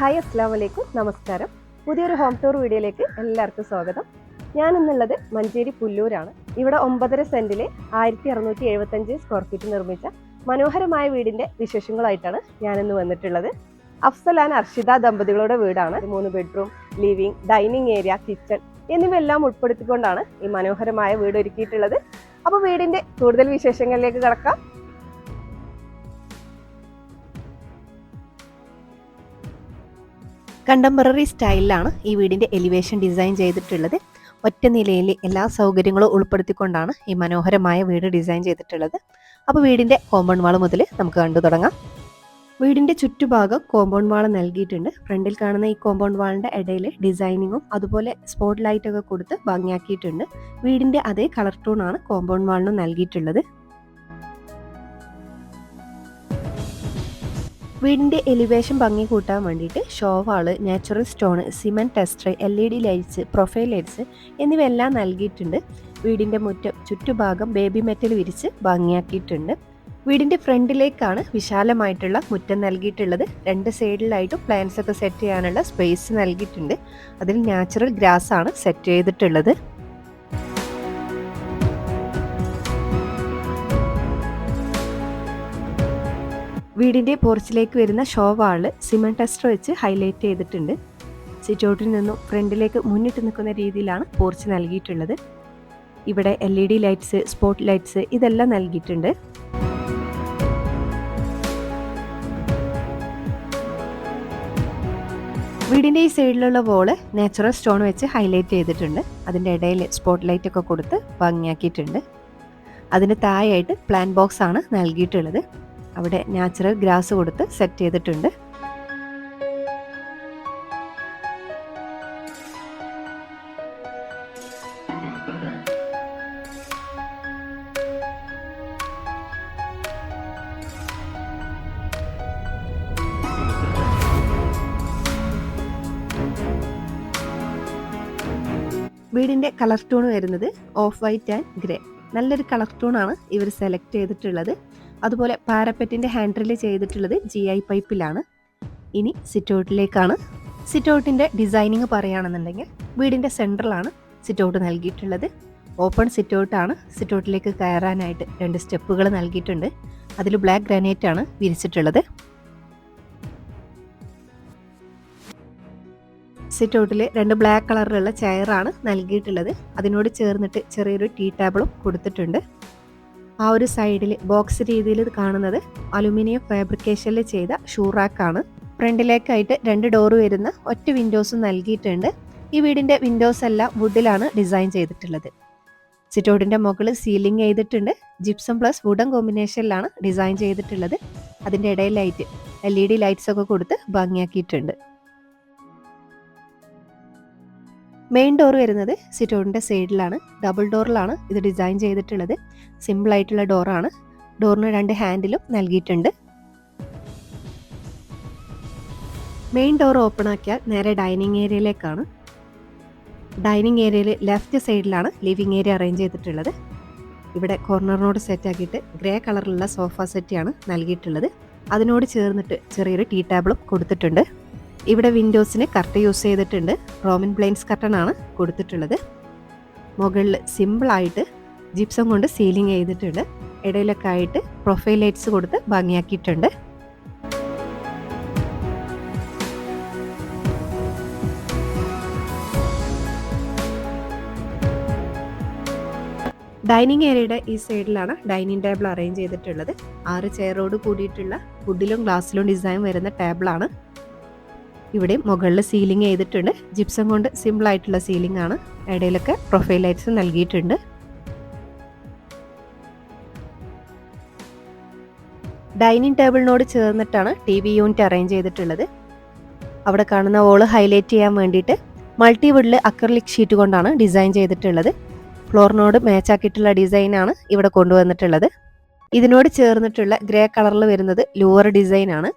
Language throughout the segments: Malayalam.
ഹായ് അസ്സലാമു അലൈക്കും, നമസ്കാരം. പുതിയൊരു ഹോം ടൂർ വീഡിയോയിലേക്ക് എല്ലാവർക്കും സ്വാഗതം. ഞാൻ ഇന്നുള്ളത് മഞ്ചേരി പുല്ലൂരാണ്. ഇവിടെ 9.5 സെന്റിൽ 1675 സ്ക്വയർ ഫീറ്റ് നിർമ്മിച്ച മനോഹരമായ വീടിന്റെ വിശേഷങ്ങളായിട്ടാണ് ഞാനിന്ന് വന്നിട്ടുള്ളത്. അഫ്സൽ ആൻഡ് അർഷിത ദമ്പതികളുടെ വീടാണ്. 3 bedroom, living, dining area, kitchen എന്നിവയെല്ലാം ഉൾപ്പെടുത്തിക്കൊണ്ടാണ് ഈ മനോഹരമായ വീട് ഒരുക്കിയിട്ടുള്ളത്. അപ്പോൾ വീടിന്റെ കൂടുതൽ വിശേഷങ്ങളിലേക്ക് കടക്കാം. കണ്ടംപററി സ്റ്റൈലിലാണ് ഈ വീടിൻ്റെ എലിവേഷൻ ഡിസൈൻ ചെയ്തിട്ടുള്ളത്. ഒറ്റ നിലയിൽ എല്ലാ സൗകര്യങ്ങളും ഉൾപ്പെടുത്തിക്കൊണ്ടാണ് ഈ മനോഹരമായ വീട് ഡിസൈൻ ചെയ്തിട്ടുള്ളത്. അപ്പോൾ വീടിൻ്റെ കോമ്പൗണ്ട് വാൾ മുതൽ നമുക്ക് കണ്ടു തുടങ്ങാം. വീടിൻ്റെ ചുറ്റുഭാഗം കോമ്പൗണ്ട് വാൾ നൽകിയിട്ടുണ്ട്. ഫ്രണ്ടിൽ കാണുന്ന ഈ കോമ്പൗണ്ട് വാളിൻ്റെ ഇടയിൽ ഡിസൈനിങ്ങും അതുപോലെ സ്പോട്ട് ലൈറ്റൊക്കെ കൊടുത്ത് ഭംഗിയാക്കിയിട്ടുണ്ട്. വീടിൻ്റെ അതേ കളർ ടൂണാണ് കോമ്പൗണ്ട് വാളിനും നൽകിയിട്ടുള്ളത്. വീടിൻ്റെ എലിവേഷൻ ഭംഗി കൂട്ടാൻ വേണ്ടിയിട്ട് show wall, natural stone, cement tester, LED lights, profile lights എന്നിവയെല്ലാം നൽകിയിട്ടുണ്ട്. വീടിൻ്റെ ചുറ്റുഭാഗം ബേബി മെറ്റൽ വിരിച്ച് ഭംഗിയാക്കിയിട്ടുണ്ട്. വീടിൻ്റെ ഫ്രണ്ടിലേക്കാണ് വിശാലമായിട്ടുള്ള മുറ്റം നൽകിയിട്ടുള്ളത്. 2 സൈഡിലായിട്ടും പ്ലാന്റ്സ് ഒക്കെ സെറ്റ് ചെയ്യാനുള്ള സ്പേസ് നൽകിയിട്ടുണ്ട്. അതിൽ നാച്ചുറൽ ഗ്രാസ് ആണ് സെറ്റ് ചെയ്തിട്ടുള്ളത്. വീടിൻ്റെ പോർച്ചിലേക്ക് വരുന്ന ഷോ വാള് സിമെൻറ്റ് ടെസ്റ്റർ വെച്ച് ഹൈലൈറ്റ് ചെയ്തിട്ടുണ്ട്. സിറ്റൗട്ടിൽ നിന്നും ഫ്രണ്ടിലേക്ക് മുന്നിട്ട് നിൽക്കുന്ന രീതിയിലാണ് പോർച്ച് നൽകിയിട്ടുള്ളത്. ഇവിടെ LED ലൈറ്റ്സ്, സ്പോട്ട് ലൈറ്റ്സ് ഇതെല്ലാം നൽകിയിട്ടുണ്ട്. വീടിൻ്റെ ഈ സൈഡിലുള്ള വോള് നാച്ചുറൽ സ്റ്റോൺ വെച്ച് ഹൈലൈറ്റ് ചെയ്തിട്ടുണ്ട്. അതിൻ്റെ ഇടയിൽ സ്പോട്ട് ലൈറ്റ് ഒക്കെ കൊടുത്ത് ഭംഗിയാക്കിയിട്ടുണ്ട്. അതിന് താഴെയായിട്ട് പ്ലാൻ ബോക്സ് ആണ് നൽകിയിട്ടുള്ളത്. അവിടെ നാച്ചുറൽ ഗ്രാസ് കൊടുത്ത് സെറ്റ് ചെയ്തിട്ടുണ്ട്. വീടിൻ്റെ കളർ ടൂൺ വരുന്നത് ഓഫ് വൈറ്റ് ആൻഡ് ഗ്രേ. നല്ലൊരു കളർ ടൂണാണ് ഇവർ സെലക്ട് ചെയ്തിട്ടുള്ളത്. അതുപോലെ പാരപ്പറ്റിൻ്റെ ഹാൻഡിൽ ചെയ്തിട്ടുള്ളത് GI പൈപ്പിലാണ്. ഇനി സിറ്റൗട്ടിലേക്കാണ്. സിറ്റൗട്ടിൻ്റെ ഡിസൈനിങ് പറയുകയാണെന്നുണ്ടെങ്കിൽ വീടിൻ്റെ സെൻട്രലാണ് സിറ്റൗട്ട് നൽകിയിട്ടുള്ളത്. ഓപ്പൺ സിറ്റൗട്ടാണ്. സിറ്റൗട്ടിലേക്ക് കയറാനായിട്ട് 2 സ്റ്റെപ്പുകൾ നൽകിയിട്ടുണ്ട്. അതിൽ ബ്ലാക്ക് ഗ്രാനൈറ്റ് ആണ് വിരിച്ചിട്ടുള്ളത്. സിറ്റൗട്ടിൽ 2 ബ്ലാക്ക് കളറിലുള്ള ചെയറാണ് നൽകിയിട്ടുള്ളത്. അതിനോട് ചേർന്നിട്ട് ചെറിയൊരു ടീ ടേബിളും കൊടുത്തിട്ടുണ്ട്. ആ ഒരു സൈഡിൽ ബോക്സ് രീതിയിൽ കാണുന്നത് അലുമിനിയം ഫാബ്രിക്കേഷനിൽ ചെയ്ത ഷൂ റാക്കാണ്. ഫ്രണ്ടിലേക്കായിട്ട് 2 ഡോർ വരുന്ന ഒറ്റ വിൻഡോസും നൽകിയിട്ടുണ്ട്. ഈ വീടിൻ്റെ വിൻഡോസ് എല്ലാം വുഡിലാണ് ഡിസൈൻ ചെയ്തിട്ടുള്ളത്. സിറ്റൗട്ടിൻ്റെ മുകളിൽ സീലിംഗ് ചെയ്തിട്ടുണ്ട്. ജിപ്സം പ്ലസ് വുഡൻ കോമ്പിനേഷനിലാണ് ഡിസൈൻ ചെയ്തിട്ടുള്ളത്. അതിൻ്റെ ഇടയിൽ ലൈറ്റ് LED ലൈറ്റ്സ് ഒക്കെ കൊടുത്ത് ഭംഗിയാക്കിയിട്ടുണ്ട്. മെയിൻ ഡോർ വരുന്നത് സിറ്റൗട്ടിൻ്റെ സൈഡിലാണ്. ഡബിൾ ഡോറിലാണ് ഇത് ഡിസൈൻ ചെയ്തിട്ടുള്ളത്. സിമ്പിളായിട്ടുള്ള ഡോറാണ്. ഡോറിന് 2 ഹാൻഡിലും നൽകിയിട്ടുണ്ട്. മെയിൻ ഡോർ ഓപ്പൺ ആക്കിയാൽ നേരെ ഡൈനിങ് ഏരിയയിലേക്കാണ്. ഡൈനിങ് ഏരിയയിൽ ലെഫ്റ്റ് സൈഡിലാണ് ലിവിംഗ് ഏരിയ അറേഞ്ച് ചെയ്തിട്ടുള്ളത്. ഇവിടെ കോർണറിനോട് സെറ്റ് ആക്കിയിട്ട് ഗ്രേ കളറിലുള്ള സോഫ സെറ്റാണ് നൽകിയിട്ടുള്ളത്. അതിനോട് ചേർന്നിട്ട് ചെറിയൊരു ടീ ടേബിളും കൊടുത്തിട്ടുണ്ട്. ഇവിടെ വിൻഡോസിന് കർട്ടൻ യൂസ് ചെയ്തിട്ടുണ്ട്. റോമൻ ബ്ലൈൻഡ്സ് കർട്ടൻ ആണ് കൊടുത്തിട്ടുള്ളത്. മുകളിൽ സിമ്പിളായിട്ട് ജിപ്സം കൊണ്ട് സീലിംഗ് ചെയ്തിട്ടുണ്ട്. ഇടയിലൊക്കെ ആയിട്ട് പ്രൊഫൈൽ ലൈറ്റ്സ് കൊടുത്ത് ഭംഗിയാക്കിയിട്ടുണ്ട്. ഡൈനിങ് ഏരിയയുടെ ഈ സൈഡിലാണ് ഡൈനിങ് ടേബിൾ അറേഞ്ച് ചെയ്തിട്ടുള്ളത്. 6 ചെയറോട് കൂടിയിട്ടുള്ള വുഡിലും ഗ്ലാസ്സിലും ഡിസൈൻ വരുന്ന ടേബിളാണ്. ഇവിടെ മുകളിൽ സീലിംഗ് ചെയ്തിട്ടുണ്ട്. ജിപ്സം കൊണ്ട് സിമ്പിൾ ആയിട്ടുള്ള സീലിംഗ് ആണ്. ഇടയിലൊക്കെ പ്രൊഫൈൽ ലൈറ്റ്സ് നൽകിയിട്ടുണ്ട്. ഡൈനിങ് ടേബിളിനോട് ചേർന്നിട്ടാണ് TV യൂണിറ്റ് അറേഞ്ച് ചെയ്തിട്ടുള്ളത്. അവിടെ കാണുന്ന വോള് ഹൈലൈറ്റ് ചെയ്യാൻ വേണ്ടിയിട്ട് മൾട്ടിവുഡിൽ അക്രലിക് ഷീറ്റ് കൊണ്ടാണ് ഡിസൈൻ ചെയ്തിട്ടുള്ളത്. ഫ്ലോറിനോട് മാച്ചാക്കിയിട്ടുള്ള ഡിസൈനാണ് ഇവിടെ കൊണ്ടുവന്നിട്ടുള്ളത്. ഇതിനോട് ചേർന്നിട്ടുള്ള ഗ്രേ കളറിൽ വരുന്നത് ലൂവർ ഡിസൈനാണ്.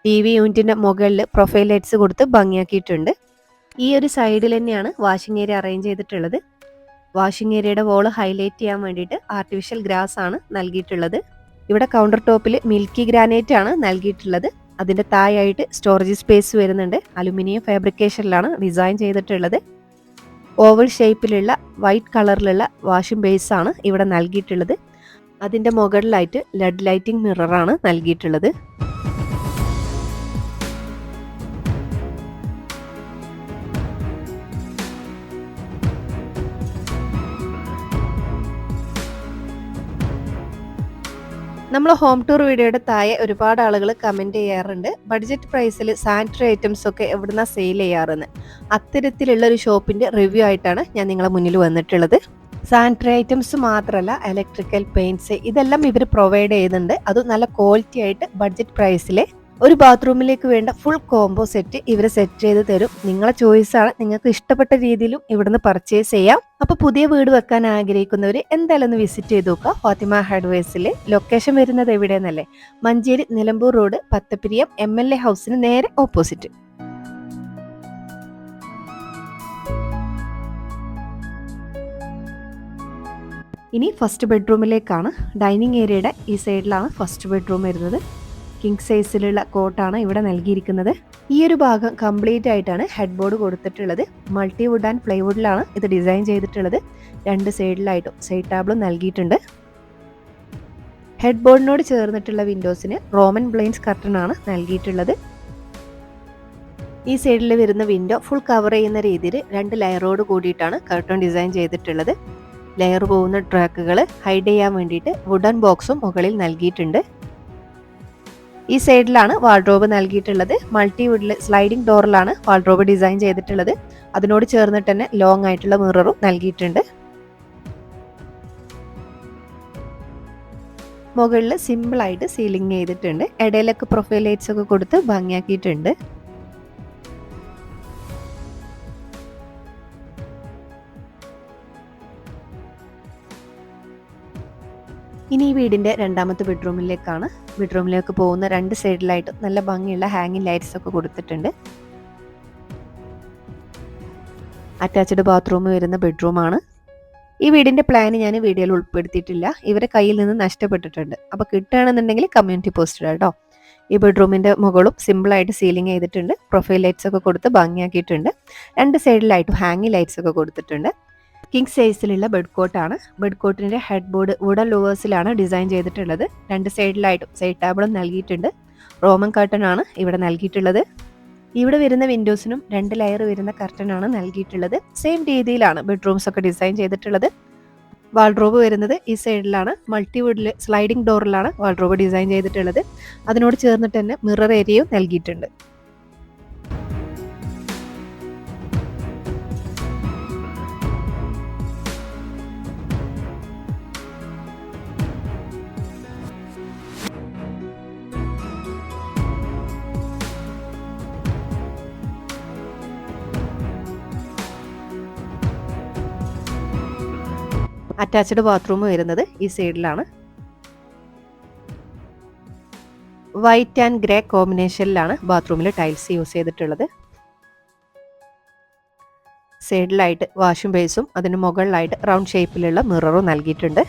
TV യൂണിറ്റിൻ്റെ മുകളിൽ പ്രൊഫൈൽ ലൈറ്റ്സ് കൊടുത്ത് ഭംഗിയാക്കിയിട്ടുണ്ട്. ഈ ഒരു സൈഡിൽ തന്നെയാണ് വാഷിംഗ് ഏരിയ അറേഞ്ച് ചെയ്തിട്ടുള്ളത്. വാഷിംഗ് ഏരിയയുടെ വോള് ഹൈലൈറ്റ് ചെയ്യാൻ വേണ്ടിയിട്ട് ആർട്ടിഫിഷ്യൽ ഗ്രാസ് ആണ് നൽകിയിട്ടുള്ളത്. ഇവിടെ കൗണ്ടർ ടോപ്പിൽ മിൽക്കി ഗ്രാനൈറ്റ് ആണ് നൽകിയിട്ടുള്ളത്. അതിൻ്റെ താഴെയായിട്ട് സ്റ്റോറേജ് സ്പേസ് വരുന്നുണ്ട്. അലുമിനിയം ഫാബ്രിക്കേഷനിലാണ് ഡിസൈൻ ചെയ്തിട്ടുള്ളത്. ഓവൽ ഷേപ്പിലുള്ള വൈറ്റ് കളറിലുള്ള വാഷിംഗ് ബേസാണ് ഇവിടെ നൽകിയിട്ടുള്ളത്. അതിൻ്റെ മുകളിലായിട്ട് ലെഡ് ലൈറ്റിംഗ് മിററാണ് നൽകിയിട്ടുള്ളത്. നമ്മൾ ഹോം ടൂർ വീഡിയോയുടെ താഴെ ഒരുപാട് ആളുകൾ കമൻറ്റ് ചെയ്യാറുണ്ട്, ബഡ്ജറ്റ് പ്രൈസിൽ സാനിറ്ററി ഐറ്റംസ് ഒക്കെ എവിടുന്ന സെയിൽ ചെയ്യാറെന്ന്. അത്തരത്തിലുള്ള ഒരു ഷോപ്പിൻ്റെ റിവ്യൂ ആയിട്ടാണ് ഞാൻ നിങ്ങളെ മുന്നിൽ വന്നിട്ടുള്ളത്. സാനിറ്ററി ഐറ്റംസ് മാത്രമല്ല, ഇലക്ട്രിക്കൽ പെയിൻറ്റ്സ് ഇതെല്ലാം ഇവർ പ്രൊവൈഡ് ചെയ്യുന്നുണ്ട്. അത് നല്ല ക്വാളിറ്റി ആയിട്ട് ബഡ്ജറ്റ് പ്രൈസിൽ ഒരു ബാത്റൂമിലേക്ക് വേണ്ട ഫുൾ കോംബോ സെറ്റ് ഇവർ സെറ്റ് ചെയ്ത് തരും. നിങ്ങളെ ചോയ്സാണ്, നിങ്ങൾക്ക് ഇഷ്ടപ്പെട്ട രീതിയിലും ഇവിടുന്ന് പർച്ചേസ് ചെയ്യാം. അപ്പോൾ പുതിയ വീട് വെക്കാൻ ആഗ്രഹിക്കുന്നവർ എന്തായാലും ഒന്ന് വിസിറ്റ് ചെയ്ത് നോക്കുക. ഫാത്തിമ ഹാർഡ്വെയർസിൽ. ലൊക്കേഷൻ വരുന്നത് എവിടെയെന്നല്ലേ? മഞ്ചേരി നിലമ്പൂർ റോഡ്, പത്തപ്പിരിയം MLA ഹൗസിന് നേരെ ഓപ്പോസിറ്റ്. ഇനി ഫസ്റ്റ് ബെഡ്റൂമിലേക്കാണ്. ഡൈനിങ് ഏരിയയുടെ ഈ സൈഡിലാണ് ഫസ്റ്റ് ബെഡ്റൂം വരുന്നത്. കിങ് സൈസിലുള്ള കോട്ടാണ് ഇവിടെ നൽകിയിരിക്കുന്നത്. ഈ ഒരു ഭാഗം കംപ്ലീറ്റ് ആയിട്ടാണ് ഹെഡ് ബോർഡ് കൊടുത്തിട്ടുള്ളത്. മൾട്ടിവുഡ് ആൻഡ് പ്ലൈവുഡിലാണ് ഇത് ഡിസൈൻ ചെയ്തിട്ടുള്ളത്. രണ്ട് സൈഡിലായിട്ടും സൈഡ് ടാബിളും നൽകിയിട്ടുണ്ട്. ഹെഡ് ബോർഡിനോട് ചേർന്നിട്ടുള്ള വിൻഡോസിന് റോമൻ ബ്ലൈൻഡ്സ് കർട്ടൺ ആണ് നൽകിയിട്ടുള്ളത്. ഈ സൈഡിൽ വരുന്ന വിൻഡോ ഫുൾ കവർ ചെയ്യുന്ന രീതിയിൽ 2 ലെയറോട് കൂടിയിട്ടാണ് കർട്ടൺ ഡിസൈൻ ചെയ്തിട്ടുള്ളത്. ലെയർ പോകുന്ന ട്രാക്കുകൾ ഹൈഡ് ചെയ്യാൻ വേണ്ടിയിട്ട് വുഡൻ ബോക്സും മുകളിൽ നൽകിയിട്ടുണ്ട്. ഈ സൈഡിലാണ് വാർഡ്രോബ് നൽകിയിട്ടുള്ളത്. മൾട്ടിവുഡിൽ സ്ലൈഡിംഗ് ഡോറിലാണ് വാർഡ്രോബ് ഡിസൈൻ ചെയ്തിട്ടുള്ളത്. അതിനോട് ചേർന്നിട്ട് തന്നെ ലോങ് ആയിട്ടുള്ള മിററും നൽകിയിട്ടുണ്ട്. മുകളിൽ സിമ്പിൾ ആയിട്ട് സീലിംഗ് ചെയ്തിട്ടുണ്ട്. ഇടയിലൊക്കെ പ്രൊഫൈൽ ലൈറ്റ്സ് ഒക്കെ കൊടുത്ത് ഭംഗിയാക്കിയിട്ടുണ്ട്. ഇനി ഈ വീടിൻ്റെ രണ്ടാമത്തെ ബെഡ്റൂമിലേക്കാണ്. ബെഡ്റൂമിലേക്ക് പോകുന്ന 2 സൈഡിലായിട്ട് നല്ല ഭംഗിയുള്ള ഹാങ്ങിങ് ലൈറ്റ്സ് ഒക്കെ കൊടുത്തിട്ടുണ്ട്. അറ്റാച്ച്ഡ് ബാത്റൂം വരുന്ന ബെഡ്റൂമാണ്. ഈ വീടിൻ്റെ പ്ലാൻ ഞാൻ വീഡിയോയിൽ ഉൾപ്പെടുത്തിയിട്ടില്ല, ഇവരെ കയ്യിൽ നിന്ന് നഷ്ടപ്പെട്ടിട്ടുണ്ട്. അപ്പോൾ കിട്ടുകയാണെന്നുണ്ടെങ്കിൽ കമ്മ്യൂണിറ്റി പോസ്റ്റ് ഇടാം കേട്ടോ. ഈ ബെഡ്റൂമിൻ്റെ മുകളും സിമ്പിളായിട്ട് സീലിംഗ് ചെയ്തിട്ടുണ്ട്. പ്രൊഫൈൽ ലൈറ്റ്സ് ഒക്കെ കൊടുത്ത് ഭംഗിയാക്കിയിട്ടുണ്ട്. 2 സൈഡിലായിട്ടും ഹാങ്ങിങ് ലൈറ്റ്സ് ഒക്കെ കൊടുത്തിട്ടുണ്ട്. കിങ് സൈസിലുള്ള ബെഡ് കോട്ടാണ്. ബെഡ് കോട്ടിൻ്റെ ഹെഡ് ബോർഡ് വുഡൻ ലൂവേഴ്സിലാണ് ഡിസൈൻ ചെയ്തിട്ടുള്ളത്. 2 സൈഡിലായിട്ടും സൈഡ് ടാബിളും നൽകിയിട്ടുണ്ട്. റോമൻ കർട്ടൺ ആണ് ഇവിടെ നൽകിയിട്ടുള്ളത്. ഇവിടെ വരുന്ന വിൻഡോസിനും 2 ലെയർ വരുന്ന കർട്ടൺ ആണ് നൽകിയിട്ടുള്ളത്. സെയിം രീതിയിലാണ് ബെഡ്റൂംസ് ഒക്കെ ഡിസൈൻ ചെയ്തിട്ടുള്ളത്. വാൾഡ്രോബ് വരുന്നത് ഈ സൈഡിലാണ്. മൾട്ടിവുഡിൽ സ്ലൈഡിംഗ് ഡോറിലാണ് വാൾഡ്രോബ് ഡിസൈൻ ചെയ്തിട്ടുള്ളത്. അതിനോട് ചേർന്നിട്ട് തന്നെ മിറർ ഏരിയയും നൽകിയിട്ടുണ്ട്. അറ്റാച്ച്ഡ് ബാത്റൂം വരുന്നത് ഈ സൈഡിലാണ്. വൈറ്റ് ആൻഡ് ഗ്രേ കോമ്പിനേഷനിലാണ് ബാത്റൂമിൽ ടൈൽസ് യൂസ് ചെയ്തിട്ടുള്ളത്. സൈഡിലായിട്ട് വാഷും ബേസും അതിന് മുകളിലായിട്ട് റൗണ്ട് ഷേപ്പിലുള്ള മിററും നൽകിയിട്ടുണ്ട്.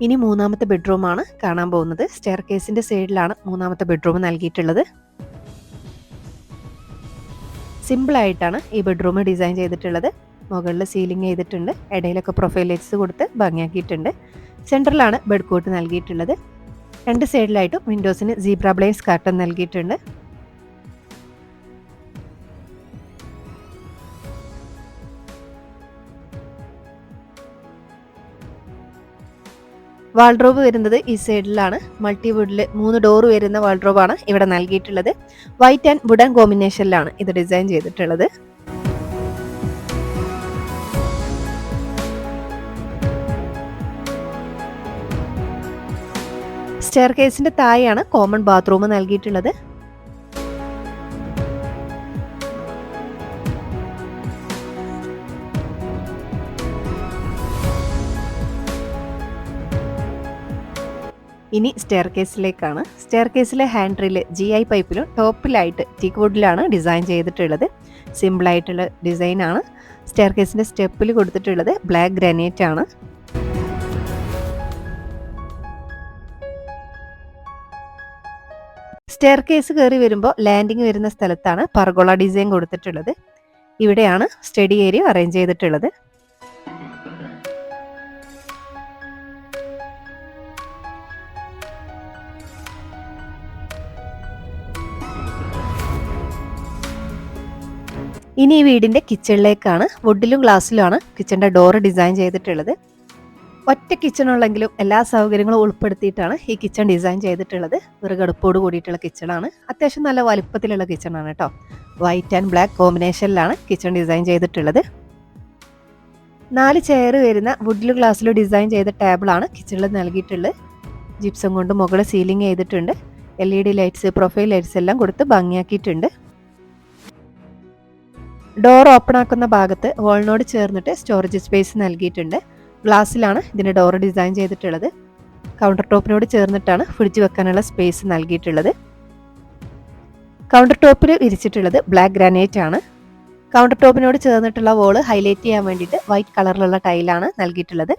ഇനി മൂന്നാമത്തെ ബെഡ്റൂമാണ് കാണാൻ പോകുന്നത്. സ്റ്റെയർ കേസിൻ്റെ സൈഡിലാണ് മൂന്നാമത്തെ ബെഡ്റൂം നൽകിയിട്ടുള്ളത്. സിമ്പിളായിട്ടാണ് ഈ ബെഡ്റൂം ഡിസൈൻ ചെയ്തിട്ടുള്ളത്. മുകളിൽ സീലിംഗ് ചെയ്തിട്ടുണ്ട്. ഇടയിലൊക്കെ പ്രൊഫൈൽ ലൈറ്റ്സ് കൊടുത്ത് ഭംഗിയാക്കിയിട്ടുണ്ട്. സെൻറ്ററിലാണ് ബെഡ് കോട്ട് നൽകിയിട്ടുള്ളത്. 2 സൈഡിലായിട്ടും വിൻഡോസിന് സീബ്ര ബ്ലൈൻഡ്സ് കർട്ടൻ നൽകിയിട്ടുണ്ട്. വാൾഡ്രോബ് വരുന്നത് ഈ സൈഡിലാണ്. മൾട്ടിവുഡിൽ 3 ഡോർ വരുന്ന വാൾഡ്രോബാണ് ഇവിടെ നൽകിയിട്ടുള്ളത്. വൈറ്റ് ആൻഡ് വുഡൻ കോമ്പിനേഷനിലാണ് ഇത് ഡിസൈൻ ചെയ്തിട്ടുള്ളത്. സ്റ്റെയർ കേസിന്റെ താഴെയാണ് കോമൺ ബാത്റൂം നൽകിയിട്ടുള്ളത്. ഇനി സ്റ്റെയർ കേസിലേക്കാണ്. സ്റ്റെയർ കേസിലെ ഹാൻഡ് റെയിൽ GI പൈപ്പിലും ടോപ്പിലായിട്ട് ടീക്ക് വുഡിലാണ് ഡിസൈൻ ചെയ്തിട്ടുള്ളത്. സിമ്പിളായിട്ടുള്ള ഡിസൈനാണ്. സ്റ്റെയർ കേസിൻ്റെ സ്റ്റെപ്പിൽ കൊടുത്തിട്ടുള്ളത് ബ്ലാക്ക് ഗ്രാനൈറ്റ് ആണ്. സ്റ്റെയർ കേസ് കയറി വരുമ്പോൾ ലാൻഡിങ് വരുന്ന സ്ഥലത്താണ് പർഗോള ഡിസൈൻ കൊടുത്തിട്ടുള്ളത്. ഇവിടെയാണ് സ്റ്റഡി ഏരിയ അറേഞ്ച് ചെയ്തിട്ടുള്ളത്. ഇനി ഈ വീടിൻ്റെ കിച്ചണിലേക്കാണ്. വുഡിലും ഗ്ലാസ്സിലുമാണ് കിച്ചണിൻ്റെ ഡോറ് ഡിസൈൻ ചെയ്തിട്ടുള്ളത്. ഒറ്റ കിച്ചണുള്ളെങ്കിലും എല്ലാ സൗകര്യങ്ങളും ഉൾപ്പെടുത്തിയിട്ടാണ് ഈ കിച്ചൺ ഡിസൈൻ ചെയ്തിട്ടുള്ളത്. വിറകടുപ്പോട് കൂടിയിട്ടുള്ള കിച്ചണാണ്. അത്യാവശ്യം നല്ല വലുപ്പത്തിലുള്ള കിച്ചണാണ് കേട്ടോ. വൈറ്റ് ആൻഡ് ബ്ലാക്ക് കോമ്പിനേഷനിലാണ് കിച്ചൺ ഡിസൈൻ ചെയ്തിട്ടുള്ളത്. 4 ചെയർ വരുന്ന വുഡിലും ഗ്ലാസ്സിലും ഡിസൈൻ ചെയ്ത ടേബിളാണ് കിച്ചണിൽ നൽകിയിട്ടുള്ളത്. ജിപ്സം കൊണ്ട് മുകളിൽ സീലിംഗ് ചെയ്തിട്ടുണ്ട്. LED ലൈറ്റ്സ്, പ്രൊഫൈൽ ലൈറ്റ്സ് എല്ലാം കൊടുത്ത് ഭംഗിയാക്കിയിട്ടുണ്ട്. ഡോർ ഓപ്പൺ ആക്കുന്ന ഭാഗത്ത് വാളിനോട് ചേർന്നിട്ട് സ്റ്റോറേജ് സ്പേസ് നൽകിയിട്ടുണ്ട്. ഗ്ലാസ്സിലാണ് ഇതിൻ്റെ ഡോർ ഡിസൈൻ ചെയ്തിട്ടുള്ളത്. കൗണ്ടർ ടോപ്പിനോട് ചേർന്നിട്ടാണ് ഫ്രിഡ്ജ് വെക്കാനുള്ള സ്പേസ് നൽകിയിട്ടുള്ളത്. കൗണ്ടർ ടോപ്പിൽ വിരിച്ചിട്ടുള്ളത് ബ്ലാക്ക് ഗ്രാനൈറ്റ് ആണ്. കൗണ്ടർ ടോപ്പിനോട് ചേർന്നിട്ടുള്ള വോള് ഹൈലൈറ്റ് ചെയ്യാൻ വേണ്ടിയിട്ട് വൈറ്റ് കളറിലുള്ള ടൈലാണ് നൽകിയിട്ടുള്ളത്.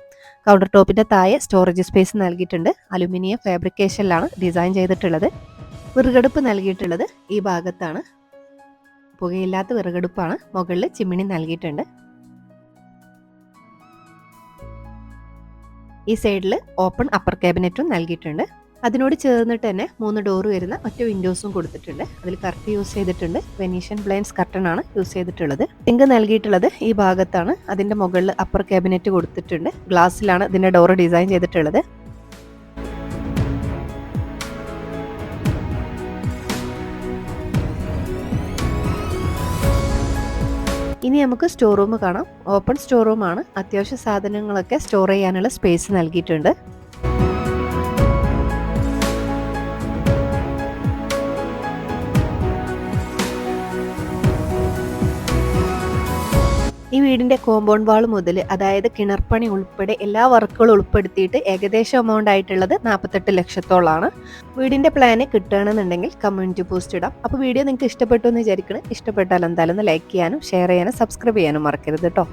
കൗണ്ടർ ടോപ്പിൻ്റെ താഴെ സ്റ്റോറേജ് സ്പേസ് നൽകിയിട്ടുണ്ട്. അലുമിനിയം ഫാബ്രിക്കേഷനിലാണ് ഡിസൈൻ ചെയ്തിട്ടുള്ളത്. വിറകടുപ്പ് നൽകിയിട്ടുള്ളത് ഈ ഭാഗത്താണ്. പുകയില്ലാത്ത വിറകടുപ്പാണ്. മുകളിൽ ചിമ്മിണി നൽകിയിട്ടുണ്ട്. ഈ സൈഡിൽ ഓപ്പൺ അപ്പർ ക്യാബിനറ്റും നൽകിയിട്ടുണ്ട്. അതിനോട് ചേർന്നിട്ട് തന്നെ 3 ഡോർ വരുന്ന ഒറ്റ വിൻഡോസും കൊടുത്തിട്ടുണ്ട്. അതിൽ കർട്ടൻ യൂസ് ചെയ്തിട്ടുണ്ട്. വെനീഷ്യൻ ബ്ലൈൻഡ്സ് കർട്ടൺ ആണ് യൂസ് ചെയ്തിട്ടുള്ളത്. സിങ്ക് നൽകിയിട്ടുള്ളത് ഈ ഭാഗത്താണ്. അതിൻ്റെ മുകളിൽ അപ്പർ ക്യാബിനറ്റ് കൊടുത്തിട്ടുണ്ട്. ഗ്ലാസ്സിലാണ് ഇതിൻ്റെ ഡോർ ഡിസൈൻ ചെയ്തിട്ടുള്ളത്. ഇനി നമുക്ക് സ്റ്റോർ റൂം കാണാം. ഓപ്പൺ സ്റ്റോർ റൂമാണ്. അത്യാവശ്യ സാധനങ്ങളൊക്കെ സ്റ്റോർ ചെയ്യാനുള്ള സ്പേസ് നൽകിയിട്ടുണ്ട്. ഈ വീടിൻ്റെ കോമ്പൗണ്ട് വാൾ മുതൽ, അതായത് കിണർപ്പണി ഉൾപ്പെടെ എല്ലാ വർക്കുകളും ഉൾപ്പെടുത്തിയിട്ട് ഏകദേശം എമൗണ്ട് ആയിട്ടുള്ളത് 48 ലക്ഷത്തോളമാണ്. വീടിൻ്റെ പ്ലാന് കിട്ടുകയാണെന്നുണ്ടെങ്കിൽ കമ്മ്യൂണിറ്റി പോസ്റ്റ് ഇടാം. അപ്പോൾ വീഡിയോ നിങ്ങൾക്ക് ഇഷ്ടപ്പെട്ടു എന്ന് വിചാരിക്കണം. ഇഷ്ടപ്പെട്ടാൽ എന്തായാലും ഒന്ന് ലൈക്ക് ചെയ്യാനും ഷെയർ ചെയ്യാനും സബ്സ്ക്രൈബ് ചെയ്യാനും മറക്കരുത് കേട്ടോ.